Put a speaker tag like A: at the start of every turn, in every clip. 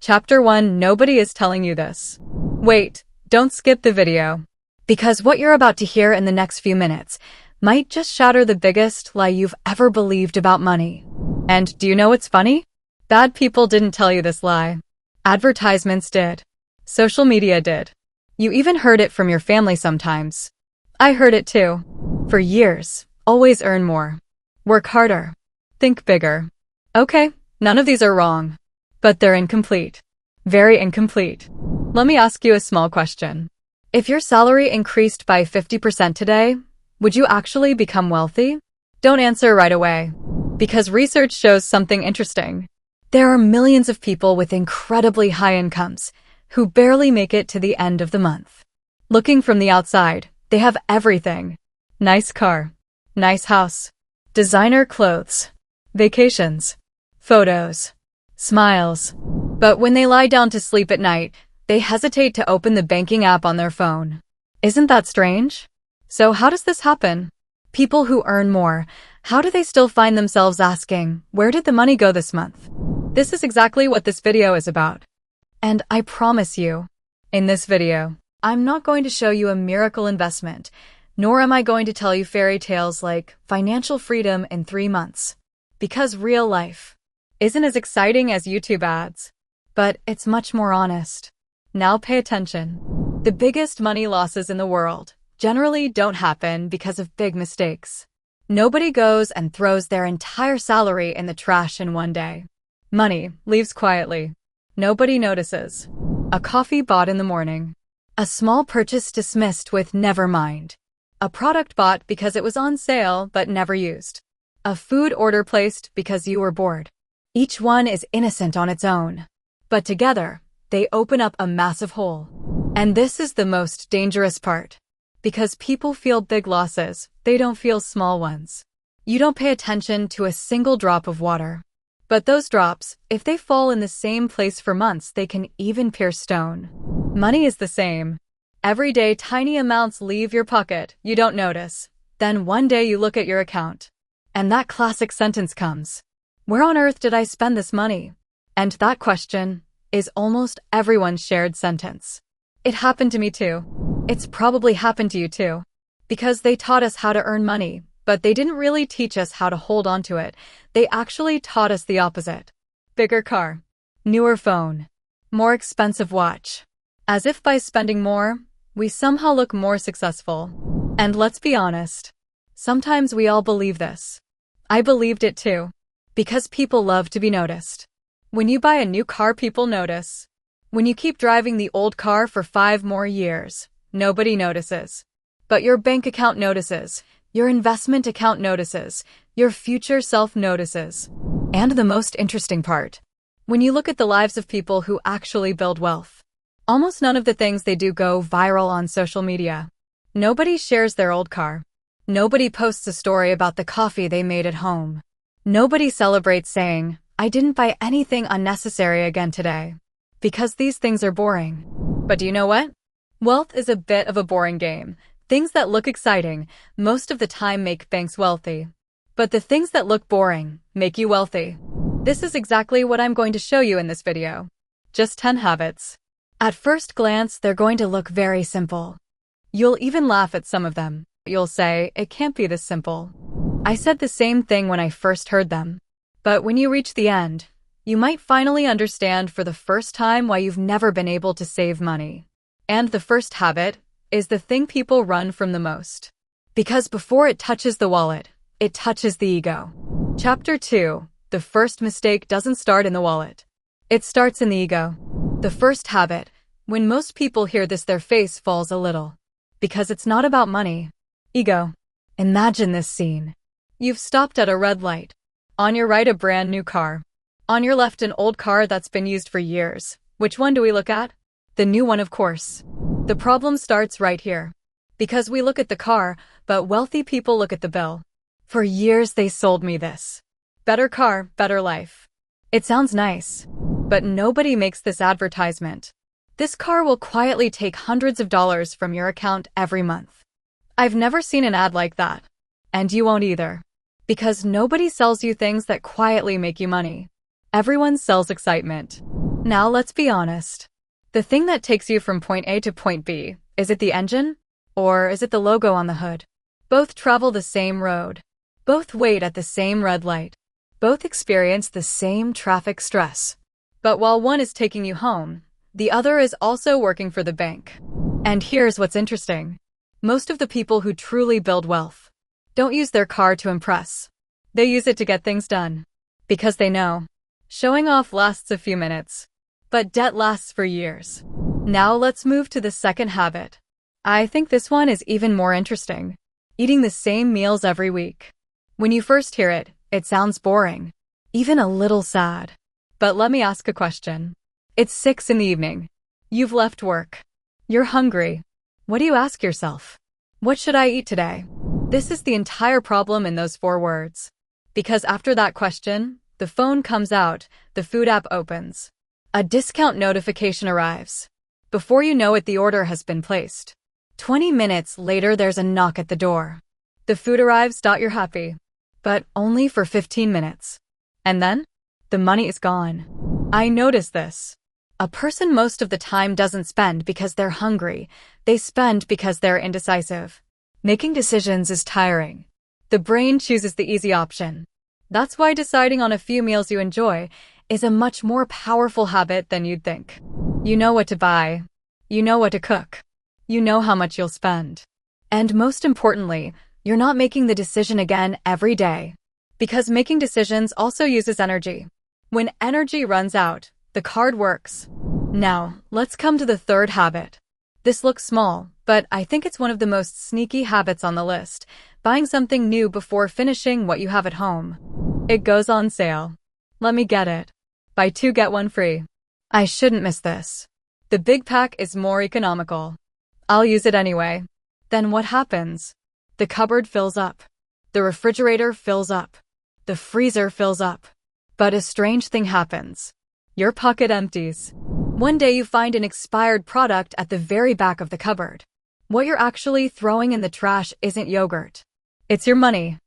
A: Chapter 1. Nobody is telling you this. Wait, don't skip the video. Because what you're about to hear in the next few minutes might just shatter the biggest lie you've ever believed about money. And do you know what's funny? Bad people didn't tell you this lie. Advertisements did. Social media did. You even heard it from your family sometimes. I heard it too. For years. Always earn more. Work harder. Think bigger. Okay, none of these are wrong. But they're incomplete. Very incomplete. Let me ask you a small question. If your salary increased by 50% today, would you actually become wealthy? Don't answer right away. Because research shows something interesting. There are millions of people with incredibly high incomes who barely make it to the end of the month. Looking from the outside, they have everything. Nice car. Nice house. Designer clothes. Vacations. Photos. Smiles. But when they lie down to sleep at night, they hesitate to open the banking app on their phone. Isn't that strange? So how does this happen? People who earn more, how do they still find themselves asking, where did the money go this month? This is exactly what this video is about. And I promise you, in this video, I'm not going to show you a miracle investment, nor am I going to tell you fairy tales like financial freedom in 3 months. Because real life isn't as exciting as YouTube ads, but it's much more honest. Now pay attention. The biggest money losses in the world generally don't happen because of big mistakes. Nobody goes and throws their entire salary in the trash in one day. Money leaves quietly. Nobody notices. A coffee bought in the morning. A small purchase dismissed with never mind. A product bought because it was on sale but never used. A food order placed because you were bored. Each one is innocent on its own. But together, they open up a massive hole. And this is the most dangerous part. Because people feel big losses, they don't feel small ones. You don't pay attention to a single drop of water. But those drops, if they fall in the same place for months, they can even pierce stone. Money is the same. Every day tiny amounts leave your pocket, you don't notice. Then one day you look at your account. And that classic sentence comes. Where on earth did I spend this money? And that question is almost everyone's shared sentence. It happened to me too. It's probably happened to you too. Because they taught us how to earn money, but they didn't really teach us how to hold on to it. They actually taught us the opposite. Bigger car. Newer phone. More expensive watch. As if by spending more, we somehow look more successful. And let's be honest. Sometimes we all believe this. I believed it too. Because people love to be noticed. When you buy a new car, people notice. When you keep driving the old car for 5 more years, nobody notices. But your bank account notices. Your investment account notices. Your future self notices. And the most interesting part. When you look at the lives of people who actually build wealth, almost none of the things they do go viral on social media. Nobody shares their old car. Nobody posts a story about the coffee they made at home. Nobody celebrates saying, I didn't buy anything unnecessary again today. Because these things are boring. But do you know what? Wealth is a bit of a boring game. Things that look exciting most of the time make banks wealthy. But the things that look boring make you wealthy. This is exactly what I'm going to show you in this video. Just 10 habits. At first glance, they're going to look very simple. You'll even laugh at some of them. You'll say, it can't be this simple. I said the same thing when I first heard them. But when you reach the end, you might finally understand for the first time why you've never been able to save money. And the first habit is the thing people run from the most. Because before it touches the wallet, it touches the ego. Chapter 2. The first mistake doesn't start in the wallet. It starts in the ego. The first habit. When most people hear this, their face falls a little. Because it's not about money. Ego. Imagine this scene. You've stopped at a red light. On your right, a brand new car. On your left, an old car that's been used for years. Which one do we look at? The new one, of course. The problem starts right here. Because we look at the car, but wealthy people look at the bill. For years they sold me this. Better car, better life. It sounds nice. But nobody makes this advertisement. This car will quietly take hundreds of dollars from your account every month. I've never seen an ad like that. And you won't either. Because nobody sells you things that quietly make you money. Everyone sells excitement. Now let's be honest. The thing that takes you from point A to point B, is it the engine? Or is it the logo on the hood? Both travel the same road. Both wait at the same red light. Both experience the same traffic stress. But while one is taking you home, the other is also working for the bank. And here's what's interesting. Most of the people who truly build wealth don't use their car to impress. They use it to get things done. Because they know showing off lasts a few minutes, but debt lasts for years. Now let's move to the second habit. I think this one is even more interesting. Eating the same meals every week. When you first hear it, it sounds boring, even a little sad. But let me ask a question. It's 6 in the evening. You've left work. You're hungry. What do you ask yourself? What should I eat today? This is the entire problem in those 4 words. Because after that question, the phone comes out, the food app opens. A discount notification arrives. Before you know it, the order has been placed. 20 minutes later, there's a knock at the door. The food arrives. You're happy. But only for 15 minutes. And then, the money is gone. I notice this. A person most of the time doesn't spend because they're hungry. They spend because they're indecisive. Making decisions is tiring. The brain chooses the easy option. That's why deciding on a few meals you enjoy is a much more powerful habit than you'd think. You know what to buy. You know what to cook. You know how much you'll spend. And most importantly, you're not making the decision again every day. Because making decisions also uses energy. When energy runs out, the card works. Now, let's come to the third habit. This looks small, but I think it's one of the most sneaky habits on the list. Buying something new before finishing what you have at home. It goes on sale. Let me get it. Buy 2 get 1 free. I shouldn't miss this. The big pack is more economical. I'll use it anyway. Then what happens? The cupboard fills up. The refrigerator fills up. The freezer fills up. But a strange thing happens. Your pocket empties. One day you find an expired product at the very back of the cupboard. What you're actually throwing in the trash isn't yogurt. It's your money.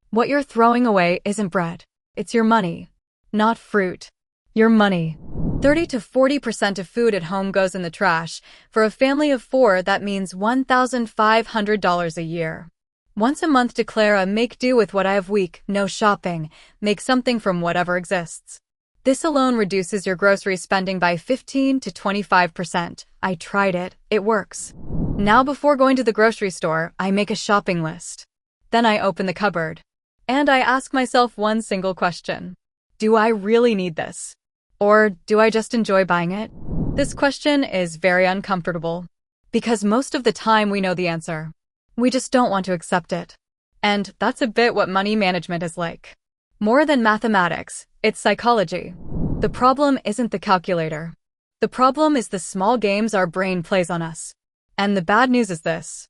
A: What you're throwing away isn't bread. It's your money. Not fruit. Your money. 30 to 40% of food at home goes in the trash. For a family of 4, that means $1,500 a year. Once a month, declare a make do with what I have week. No shopping. Make something from whatever exists. This alone reduces your grocery spending by 15 to 25%. I tried it. It works. Now before going to the grocery store, I make a shopping list. Then I open the cupboard. And I ask myself one single question. Do I really need this? Or do I just enjoy buying it? This question is very uncomfortable. Because most of the time we know the answer. We just don't want to accept it. And that's a bit what money management is like. More than mathematics, it's psychology. The problem isn't the calculator. The problem is the small games our brain plays on us. And the bad news is this.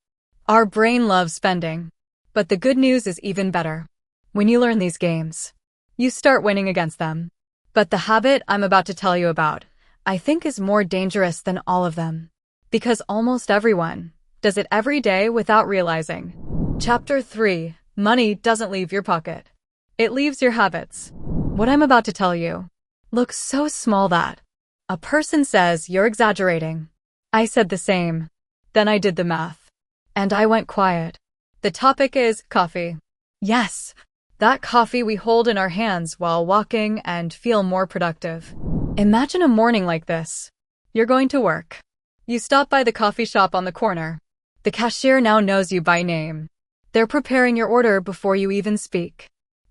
A: Our brain loves spending. But the good news is even better. When you learn these games, you start winning against them. But the habit I'm about to tell you about, I think is more dangerous than all of them. Because almost everyone does it every day without realizing. Chapter 3. Money doesn't leave your pocket. It leaves your habits. What I'm about to tell you looks so small that a person says you're exaggerating. I said the same. Then I did the math. And I went quiet. The topic is coffee. Yes, that coffee we hold in our hands while walking and feel more productive. Imagine a morning like this. You're going to work. You stop by the coffee shop on the corner. The cashier now knows you by name. They're preparing your order before you even speak.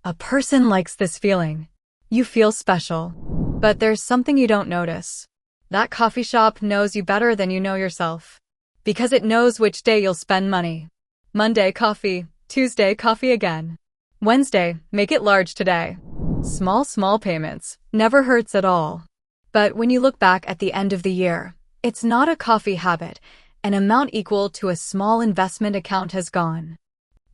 A: A person likes this feeling. You feel special. But there's something you don't notice. That coffee shop knows you better than you know yourself. Because it knows which day you'll spend money. Monday, coffee. Tuesday, coffee again. Wednesday, make it large today. Small payments. Never hurts at all. But when you look back at the end of the year, it's not a coffee habit. An amount equal to a small investment account has gone.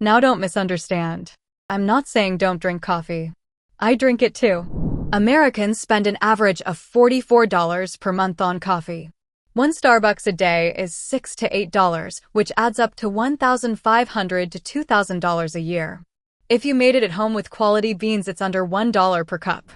A: Now don't misunderstand. I'm not saying don't drink coffee. I drink it too. Americans spend an average of $44 per month on coffee. One Starbucks a day is $6 to $8, which adds up to $1,500 to $2,000 a year. If you made it at home with quality beans, it's under $1 per cup.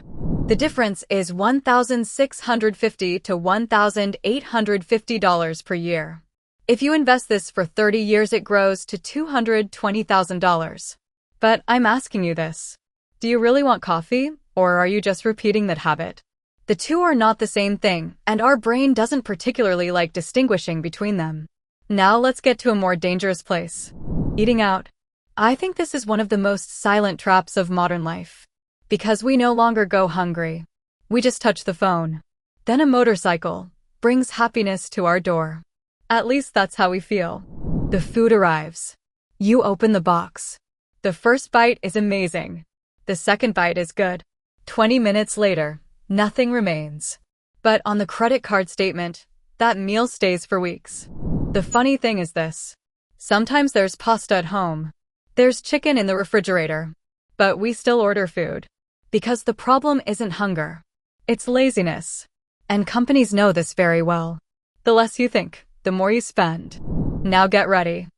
A: The difference is $1,650 to $1,850 per year. If you invest this for 30 years, it grows to $220,000. But I'm asking you this. Do you really want coffee, or are you just repeating that habit? The two are not the same thing, and our brain doesn't particularly like distinguishing between them. Now let's get to a more dangerous place. Eating out. I think this is one of the most silent traps of modern life. Because we no longer go hungry. We just touch the phone. Then a motorcycle brings happiness to our door. At least that's how we feel. The food arrives. You open the box. The first bite is amazing. The second bite is good. 20 minutes later, nothing remains. But on the credit card statement, that meal stays for weeks. The funny thing is this. Sometimes there's pasta at home. There's chicken in the refrigerator. But we still order food. Because the problem isn't hunger. It's laziness. And companies know this very well. The less you think, the more you spend. Now get ready.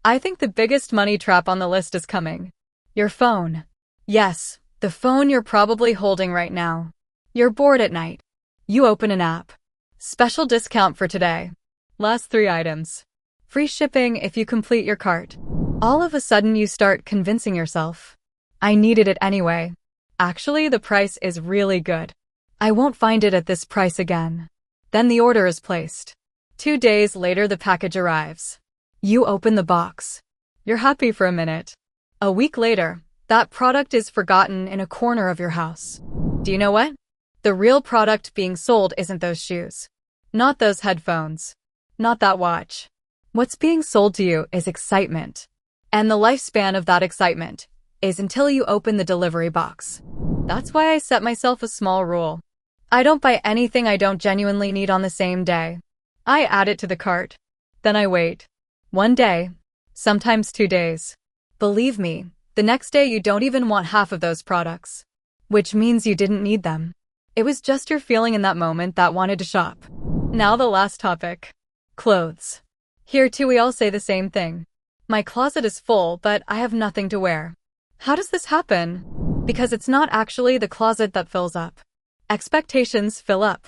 A: I think the biggest money trap on the list is coming. Your phone. Yes, the phone you're probably holding right now. You're bored at night. You open an app. Special discount for today. Last 3 items. Free shipping if you complete your cart. All of a sudden you start convincing yourself. I needed it anyway. Actually, the price is really good. I won't find it at this price again. Then the order is placed. 2 days later the package arrives. You open the box. You're happy for a minute. A week later, that product is forgotten in a corner of your house. Do you know what? The real product being sold isn't those shoes. Not those headphones. Not that watch. What's being sold to you is excitement. And the lifespan of that excitement is until you open the delivery box. That's why I set myself a small rule. I don't buy anything I don't genuinely need on the same day. I add it to the cart. Then I wait. 1 day. Sometimes 2 days. Believe me, the next day you don't even want half of those products. Which means you didn't need them. It was just your feeling in that moment that wanted to shop. Now the last topic. Clothes. Here too we all say the same thing. My closet is full, but I have nothing to wear. How does this happen? Because it's not actually the closet that fills up. Expectations fill up.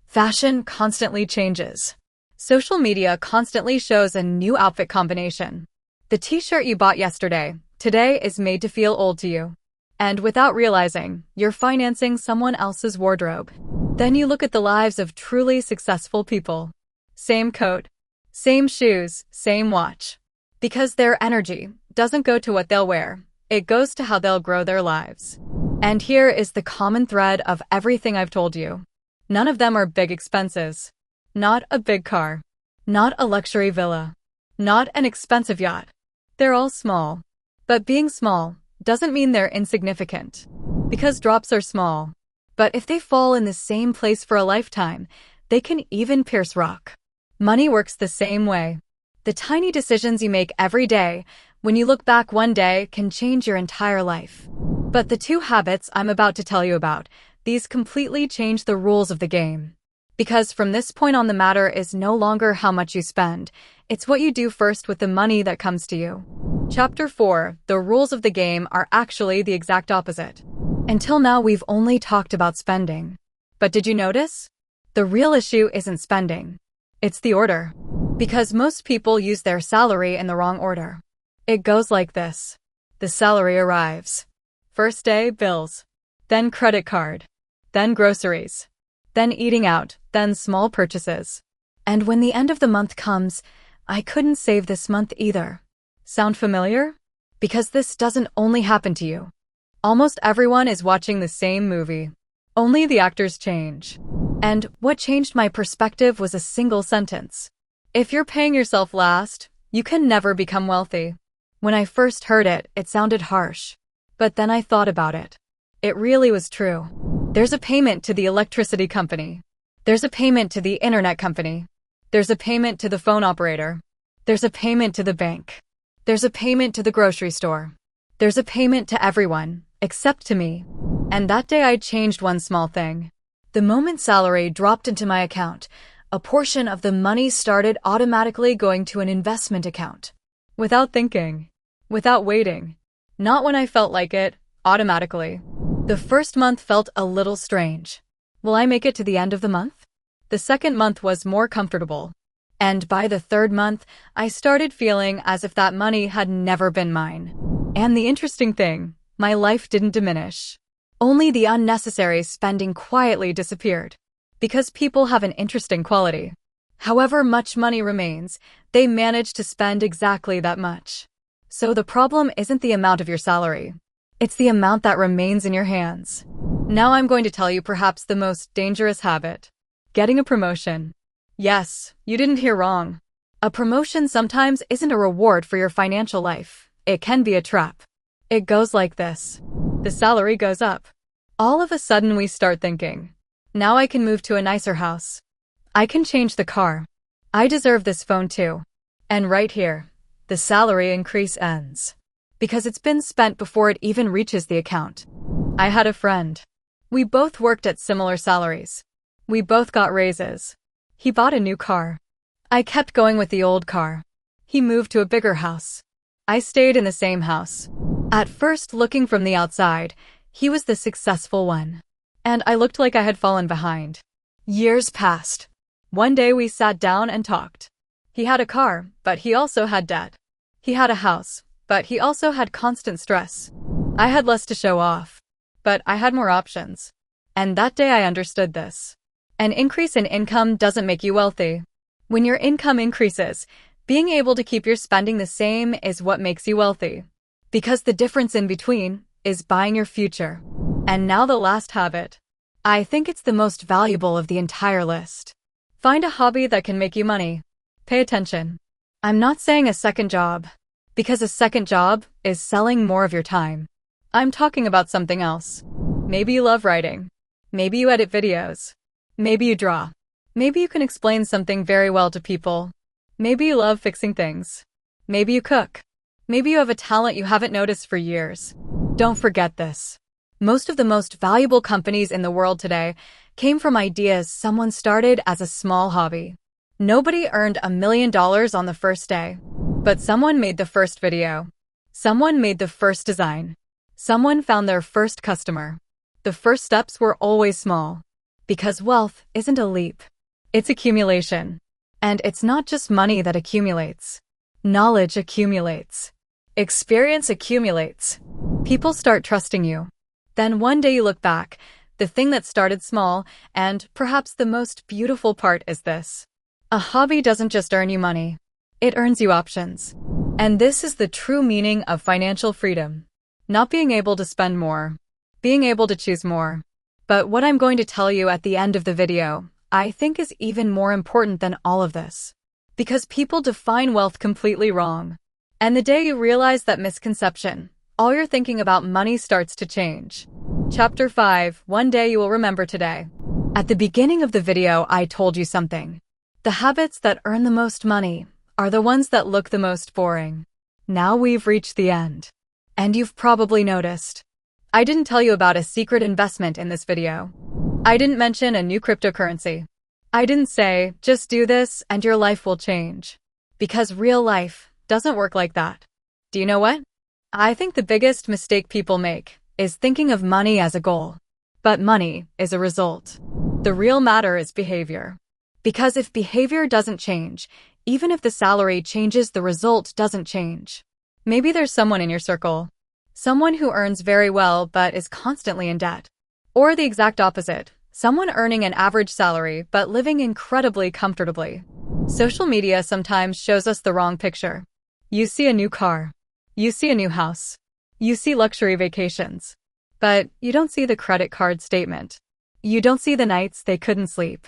A: Fashion constantly changes. Social media constantly shows a new outfit combination. The t-shirt you bought yesterday, today is made to feel old to you. And without realizing, you're financing someone else's wardrobe. Then you look at the lives of truly successful people. Same coat, same shoes, same watch. Because their energy doesn't go to what they'll wear. It goes to how they'll grow their lives. And here is the common thread of everything I've told you. None of them are big expenses. Not a big car. Not a luxury villa. Not an expensive yacht. They're all small. But being small doesn't mean they're insignificant. Because drops are small. But if they fall in the same place for a lifetime, they can even pierce rock. Money works the same way. The tiny decisions you make every day, when you look back one day, can change your entire life. But the 2 habits I'm about to tell you about, these completely change the rules of the game. Because from this point on the matter is no longer how much you spend, it's what you do first with the money that comes to you. Chapter 4, the rules of the game are actually the exact opposite. Until now we've only talked about spending. But did you notice? The real issue isn't spending. It's the order. Because most people use their salary in the wrong order. It goes like this. The salary arrives. First day, bills. Then credit card. Then groceries. Then eating out. Then small purchases. And when the end of the month comes, I couldn't save this month either. Sound familiar? Because this doesn't only happen to you. Almost everyone is watching the same movie. Only the actors change. And what changed my perspective was a single sentence. If you're paying yourself last, you can never become wealthy. When I first heard it, it sounded harsh. But then I thought about it. It really was true. There's a payment to the electricity company. There's a payment to the internet company. There's a payment to the phone operator. There's a payment to the bank. There's a payment to the grocery store. There's a payment to everyone, except to me. And that day I changed one small thing. The moment salary dropped into my account, a portion of the money started automatically going to an investment account. Without thinking. Without waiting. Not when I felt like it, automatically. The first month felt a little strange. Will I make it to the end of the month? The second month was more comfortable. And by the third month, I started feeling as if that money had never been mine. And the interesting thing, my life didn't diminish. Only the unnecessary spending quietly disappeared. Because people have an interesting quality. However much money remains, they manage to spend exactly that much. So the problem isn't the amount of your salary. It's the amount that remains in your hands. Now I'm going to tell you perhaps the most dangerous habit. Getting a promotion. Yes, you didn't hear wrong. A promotion sometimes isn't a reward for your financial life. It can be a trap. It goes like this. The salary goes up. All of a sudden we start thinking, now I can move to a nicer house. I can change the car. I deserve this phone too. And right here, the salary increase ends. Because it's been spent before it even reaches the account. I had a friend. We both worked at similar salaries. We both got raises. He bought a new car. I kept going with the old car. He moved to a bigger house. I stayed in the same house. At first, looking from the outside, he was the successful one. And I looked like I had fallen behind. Years passed. One day we sat down and talked. He had a car, but he also had debt. He had a house, but he also had constant stress. I had less to show off, but I had more options. And that day I understood this. An increase in income doesn't make you wealthy. When your income increases, being able to keep your spending the same is what makes you wealthy. Because the difference in between is buying your future. And now the last habit. I think it's the most valuable of the entire list. Find a hobby that can make you money. Pay attention. I'm not saying a second job, because a second job is selling more of your time. I'm talking about something else. Maybe you love writing. Maybe you edit videos. Maybe you draw. Maybe you can explain something very well to people. Maybe you love fixing things. Maybe you cook. Maybe you have a talent you haven't noticed for years. Don't forget this. Most of the most valuable companies in the world today came from ideas someone started as a small hobby. Nobody earned $1 million on the first day. But someone made the first video. Someone made the first design. Someone found their first customer. The first steps were always small. Because wealth isn't a leap. It's accumulation. And it's not just money that accumulates. Knowledge accumulates. Experience accumulates. People start trusting you. Then one day you look back, the thing that started small, and perhaps the most beautiful part is this. A hobby doesn't just earn you money. It earns you options. And this is the true meaning of financial freedom. Not being able to spend more. Being able to choose more. But what I'm going to tell you at the end of the video, I think is even more important than all of this. Because people define wealth completely wrong. And the day you realize that misconception, all you're thinking about money starts to change. Chapter 5, one day you will remember today. At the beginning of the video, I told you something. The habits that earn the most money are the ones that look the most boring. Now we've reached the end. And you've probably noticed. I didn't tell you about a secret investment in this video. I didn't mention a new cryptocurrency. I didn't say, just do this and your life will change. Because real life doesn't work like that. Do you know what? I think the biggest mistake people make is thinking of money as a goal. But money is a result. The real matter is behavior. Because if behavior doesn't change, even if the salary changes, the result doesn't change. Maybe there's someone in your circle. Someone who earns very well but is constantly in debt. Or the exact opposite. Someone earning an average salary but living incredibly comfortably. Social media sometimes shows us the wrong picture. You see a new car. You see a new house. You see luxury vacations. But you don't see the credit card statement. You don't see the nights they couldn't sleep.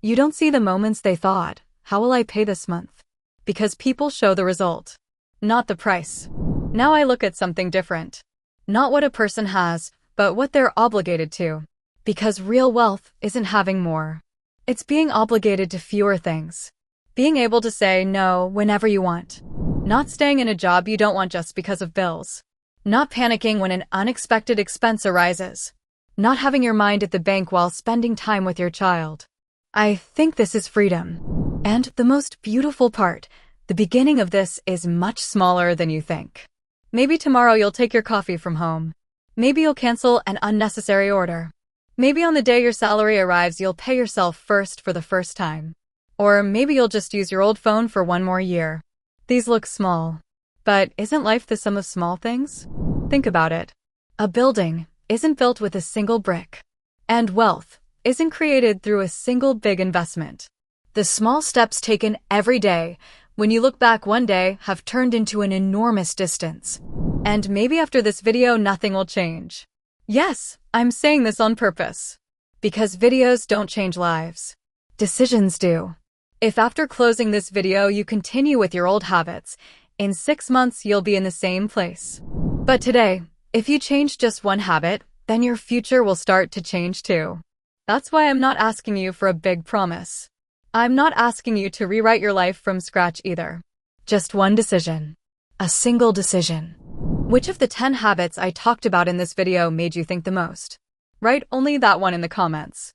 A: You don't see the moments they thought, how will I pay this month? Because people show the result, not the price. Now I look at something different. Not what a person has, but what they're obligated to. Because real wealth isn't having more. It's being obligated to fewer things. Being able to say no whenever you want. Not staying in a job you don't want just because of bills. Not panicking when an unexpected expense arises. Not having your mind at the bank while spending time with your child. I think this is freedom. And the most beautiful part, the beginning of this is much smaller than you think. Maybe tomorrow you'll take your coffee from home. Maybe you'll cancel an unnecessary order. Maybe on the day your salary arrives, you'll pay yourself first for the first time. Or maybe you'll just use your old phone for one more year. These look small. But isn't life the sum of small things? Think about it. A building isn't built with a single brick. And wealth isn't created through a single big investment. The small steps taken every day, when you look back one day, have turned into an enormous distance. And maybe after this video, nothing will change. Yes, I'm saying this on purpose. Because videos don't change lives. Decisions do. If after closing this video you continue with your old habits, in 6 months you'll be in the same place. But today, if you change just one habit, then your future will start to change too. That's why I'm not asking you for a big promise. I'm not asking you to rewrite your life from scratch either. Just one decision. A single decision. Which of the 10 habits I talked about in this video made you think the most? Write only that one in the comments.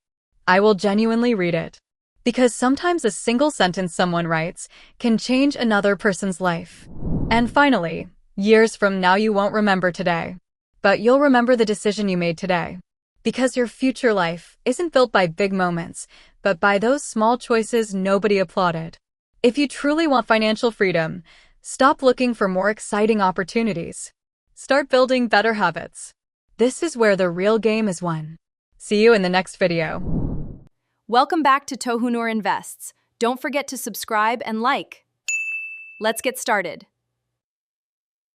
A: I will genuinely read it. Because sometimes a single sentence someone writes can change another person's life. And finally, years from now you won't remember today. But you'll remember the decision you made today. Because your future life isn't built by big moments, but by those small choices nobody applauded. If you truly want financial freedom, stop looking for more exciting opportunities. Start building better habits. This is where the real game is won. See you in the next video.
B: Welcome back to Tohonour Invests. Don't forget to subscribe and like. Let's get started.